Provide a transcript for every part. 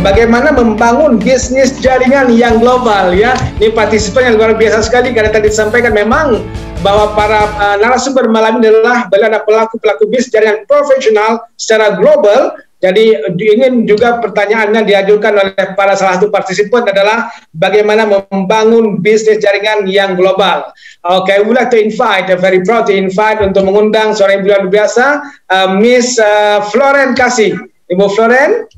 bagaimana membangun bisnis jaringan yang global ya. Ini partisipan yang luar biasa sekali karena tadi disampaikan memang bahwa para narasumber malam ini adalah pelaku-pelaku bisnis jaringan profesional secara global. Jadi ingin juga pertanyaannya diajukan oleh para salah satu partisipan adalah bagaimana membangun bisnis jaringan yang global. Okay, we would like to invite, very proud to invite untuk mengundang seorang ibu luar biasa, Miss Floren Kasih. Ibu Floren?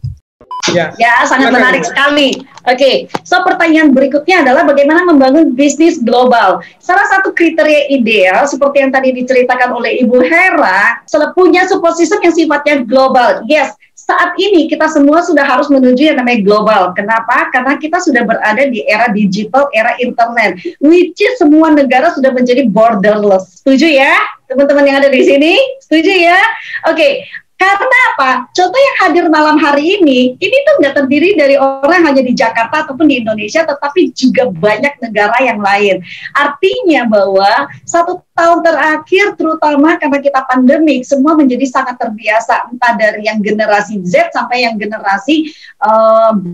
Ya, sangat menarik sekali. Oke, so pertanyaan berikutnya adalah bagaimana membangun bisnis global. Salah satu kriteria ideal seperti yang tadi diceritakan oleh Ibu Hera, punya support system yang sifatnya global. Yes, saat ini kita semua sudah harus menuju yang namanya global. Kenapa? Karena kita sudah berada di era digital, era internet, which is semua negara sudah menjadi borderless. Setuju ya, teman-teman yang ada di sini? Setuju ya? Oke. Karena apa? Contoh yang hadir malam hari ini tuh nggak terdiri dari orang hanya di Jakarta ataupun di Indonesia, tetapi juga banyak negara yang lain. Artinya bahwa 1 tahun terakhir, terutama karena kita pandemik, semua menjadi sangat terbiasa, entah dari yang generasi Z sampai yang generasi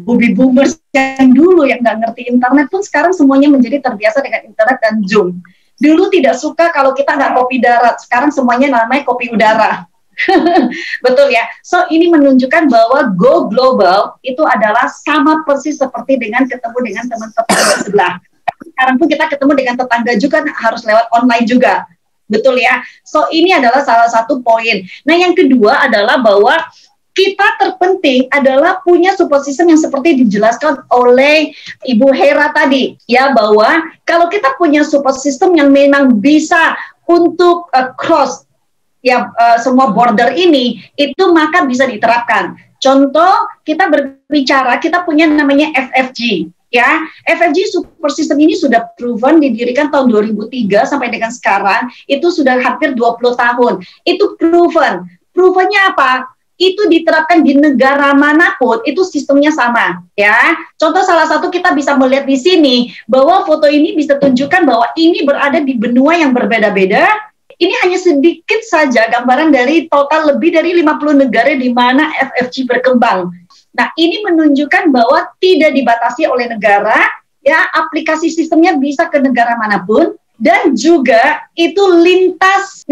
baby boomers yang dulu yang nggak ngerti internet pun sekarang semuanya menjadi terbiasa dengan internet dan Zoom. Dulu tidak suka kalau kita nggak kopi darat, sekarang semuanya namanya kopi udara. Betul ya. So ini menunjukkan bahwa go global itu adalah sama persis seperti dengan ketemu dengan teman-teman sebelah. Sekarang pun kita ketemu dengan tetangga juga harus lewat online juga. Betul ya. So ini adalah salah satu poin. Nah yang kedua adalah bahwa kita terpenting adalah punya support system yang seperti dijelaskan oleh Ibu Hera tadi ya, bahwa kalau kita punya support system yang memang bisa untuk cross semua border ini, itu maka bisa diterapkan. Contoh, kita berbicara, kita punya namanya FFG. Ya, FFG super system ini sudah proven, didirikan tahun 2003 sampai dengan sekarang, itu sudah hampir 20 tahun. Itu proven. Provennya apa? Itu diterapkan di negara manapun, itu sistemnya sama. Ya, contoh salah satu kita bisa melihat di sini, bahwa foto ini bisa tunjukkan bahwa ini berada di benua yang berbeda-beda. Ini hanya sedikit saja gambaran dari total lebih dari 50 negara di mana FFG berkembang. Nah, ini menunjukkan bahwa tidak dibatasi oleh negara, ya, aplikasi sistemnya bisa ke negara manapun, dan juga itu lintas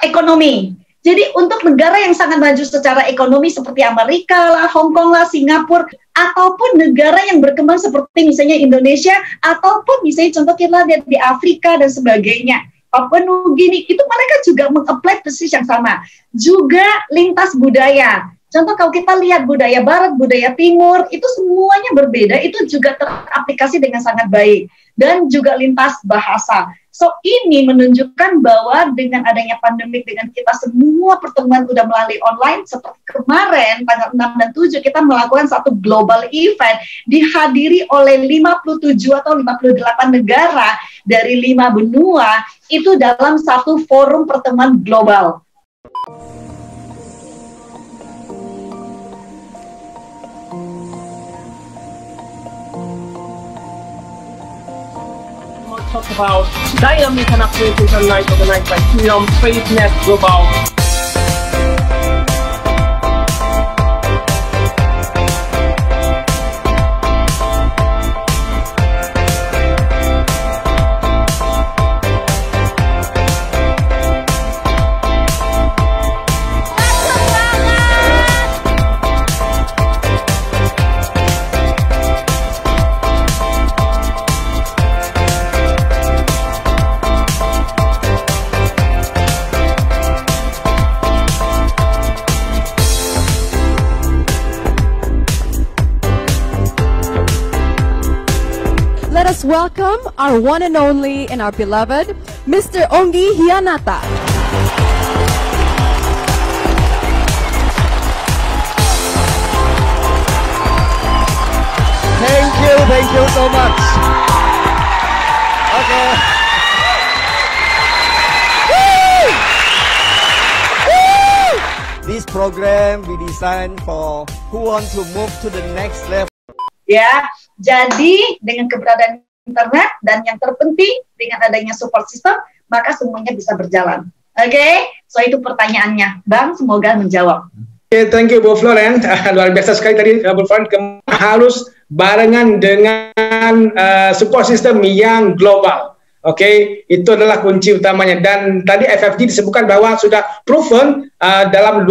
ekonomi. Jadi untuk negara yang sangat maju secara ekonomi seperti Amerika lah, Hong Kong lah, Singapura, ataupun negara yang berkembang seperti misalnya Indonesia, ataupun misalnya contoh kita lihat di Afrika dan sebagainya. Papua Nugini, itu mereka juga meng-apply persis yang sama. Juga lintas budaya. Contoh kalau kita lihat budaya barat, budaya timur, itu semuanya berbeda, itu juga teraplikasi dengan sangat baik. Dan juga lintas bahasa. So ini menunjukkan bahwa dengan adanya pandemik, dengan kita semua pertemuan udah melalui online, seperti kemarin tanggal 6 dan 7 kita melakukan satu global event dihadiri oleh 57 atau 58 negara dari 5 benua, itu dalam satu forum pertemuan global. Talk about Dynamic and Acquisition Night organized by Freedom Trade Net Global. Let us welcome our one and only and our beloved Mr. Onggi Hianata. Thank you so much. Okay. This program we designed for who want to move to the next level. Ya, jadi dengan keberadaan internet dan yang terpenting dengan adanya support system, maka semuanya bisa berjalan. Oke, so itu pertanyaannya, Bang. Semoga menjawab. Thank you Bu Floren, luar biasa sekali tadi Bu Floren. harus barengan dengan support system yang global. Oke, itu adalah kunci utamanya. Dan tadi FFG disebutkan bahwa sudah proven dalam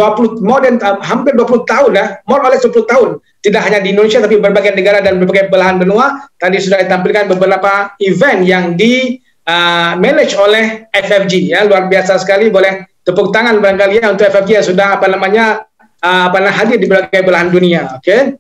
hampir 20 tahun ya, more or less 20 tahun. Tidak hanya di Indonesia tapi berbagai negara dan berbagai belahan benua. Tadi sudah ditampilkan beberapa event yang di manage oleh FFG ya, luar biasa sekali. Boleh tepuk tangan barangkali ya untuk FFG yang sudah hadir di berbagai belahan dunia. Oke.